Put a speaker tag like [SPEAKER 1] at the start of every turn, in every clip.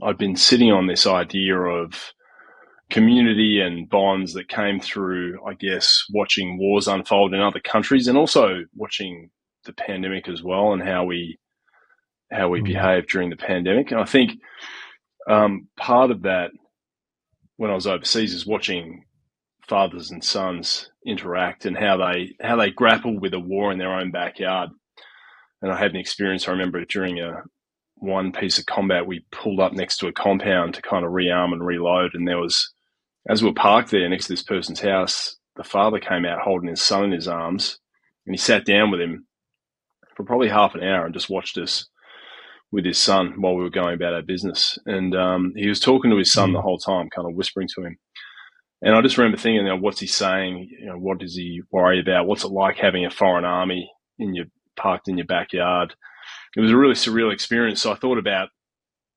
[SPEAKER 1] I'd been sitting on this idea of community and bonds that came through, I guess, watching wars unfold in other countries and also watching the pandemic as well and how we
[SPEAKER 2] Mm.
[SPEAKER 1] behaved during the pandemic. And I think part of that when I was overseas is watching fathers and sons interact and how they grapple with a war in their own backyard. And I had an experience. I remember during one piece of combat, we pulled up next to a compound to kind of rearm and reload, and there was, as we were parked there next to this person's house, the father came out holding his son in his arms, and he sat down with him for probably half an hour and just watched us with his son while we were going about our business. And he was talking to his son the
[SPEAKER 2] Mm.
[SPEAKER 1] whole time, kind of whispering to him. And I just remember thinking, what's he saying? What does he worry about? What's it like having a foreign army parked in your backyard? It was a really surreal experience. So I thought about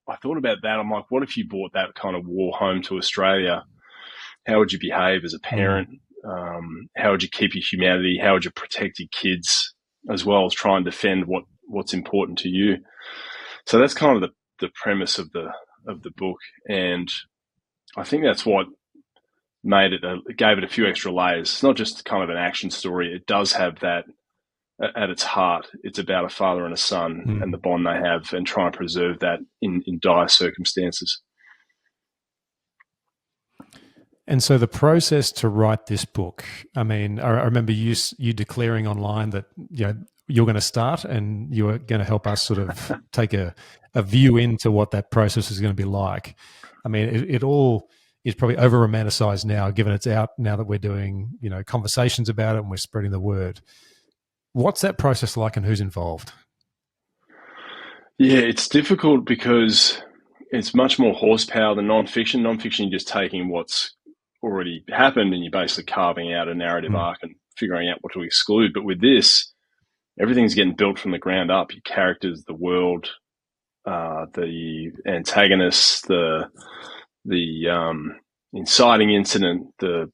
[SPEAKER 1] that. I'm like, what if you brought that kind of war home to Australia? How would you behave as a
[SPEAKER 2] Mm.
[SPEAKER 1] parent? How would you keep your humanity? How would you protect your kids as well as try and defend what's important to you? So that's kind of the premise of the book, and I think that's what gave it a few extra layers. It's not just kind of an action story. It does have that at its heart. It's about a father and a son and the
[SPEAKER 2] Mm.
[SPEAKER 1] bond they have, and try and preserve that in dire circumstances.
[SPEAKER 2] And so the process to write this book, I mean, I remember you declaring online that you're going to start and you are going to help us sort of take a view into what that process is going to be like. I mean, it all is probably over romanticized now, given it's out now that we're doing conversations about it and we're spreading the word. What's that process like, and who's involved?
[SPEAKER 1] Yeah, it's difficult because it's much more horsepower than nonfiction. Nonfiction, you're just taking what's already happened and you're basically carving out a narrative
[SPEAKER 2] Mm.
[SPEAKER 1] arc and figuring out what to exclude. But with this, everything's getting built from the ground up. Your characters, the world, the antagonists, the inciting incident, the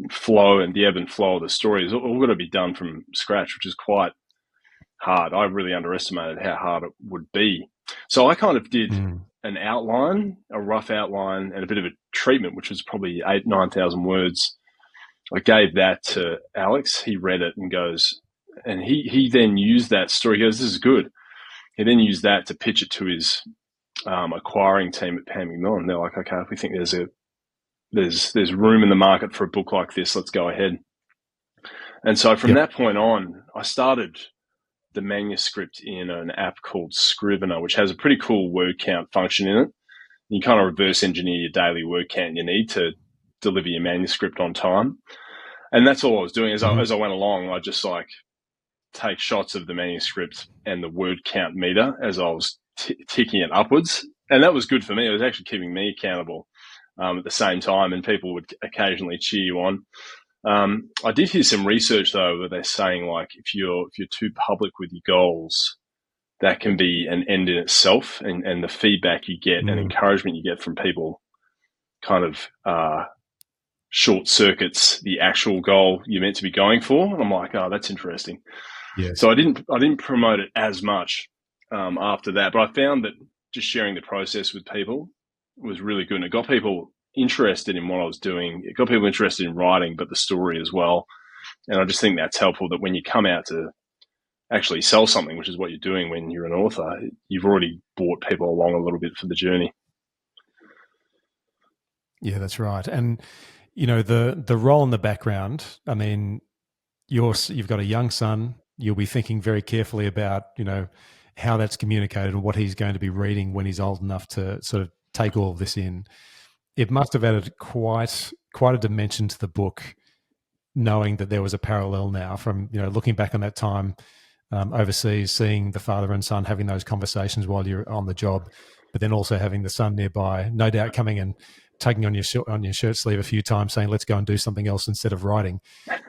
[SPEAKER 1] flow and the ebb and flow of the story is all got to be done from scratch, which is quite hard. I really underestimated how hard it would be. So I kind of did
[SPEAKER 2] Mm.
[SPEAKER 1] an outline, a rough outline, and a bit of a treatment, which was probably 9,000 words. I gave that to Alex. He read it and goes, and he then used that story. He goes, "This is good." He then used that to pitch it to his acquiring team at Pan Macmillan. They're like, "Okay, if we think there's room in the market for a book like this, let's go ahead." And so from
[SPEAKER 2] Yep.
[SPEAKER 1] that point on, I started the manuscript in an app called Scrivener, which has a pretty cool word count function in it. You kind of reverse engineer your daily word count you need to deliver your manuscript on time. And that's all I was doing as I,
[SPEAKER 2] Mm-hmm.
[SPEAKER 1] as I went along. I just like take shots of the manuscript and the word count meter as I was ticking it upwards. And that was good for me. It was actually keeping me accountable at the same time, and people would occasionally cheer you on. I did hear some research though where they're saying like if you're too public with your goals, that can be an end in itself, and the feedback you get and
[SPEAKER 2] Mm.
[SPEAKER 1] encouragement you get from people kind of short circuits the actual goal you're meant to be going for. And I'm like, oh, that's interesting.
[SPEAKER 2] Yes.
[SPEAKER 1] So I didn't promote it as much after that, but I found that just sharing the process with people was really good, and it got people interested in what I was doing. It got people interested in writing, but the story as well. And I just think that's helpful that when you come out to actually sell something, which is what you're doing when you're an author, you've already brought people along a little bit for the journey.
[SPEAKER 2] Yeah, that's right. And the role in the background. I mean, you've got a young son. You'll be thinking very carefully about how that's communicated and what he's going to be reading when he's old enough to sort of take all of this in. It must have added quite a dimension to the book, knowing that there was a parallel now from looking back on that time overseas, seeing the father and son having those conversations while you're on the job, but then also having the son nearby, no doubt coming and tugging on your shirt sleeve a few times, saying, "Let's go and do something else instead of writing."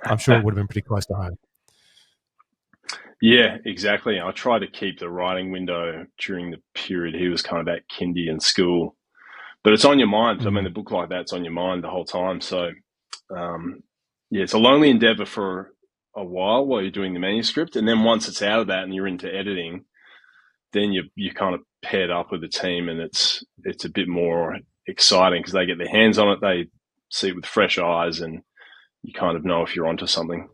[SPEAKER 2] I'm sure it would have been pretty close to home.
[SPEAKER 1] Yeah, exactly. I tried to keep the writing window during the period he was kind of at kindy and school, but it's on your mind. I mean,
[SPEAKER 2] Mm.
[SPEAKER 1] a book like that's on your mind the whole time. So, yeah, it's a lonely endeavor for a while you're doing the manuscript, and then once it's out of that and you're into editing, then you kind of paired up with the team, and it's it's a bit more exciting because they get their hands on it, they see it with fresh eyes, and you kind of know if you're onto something.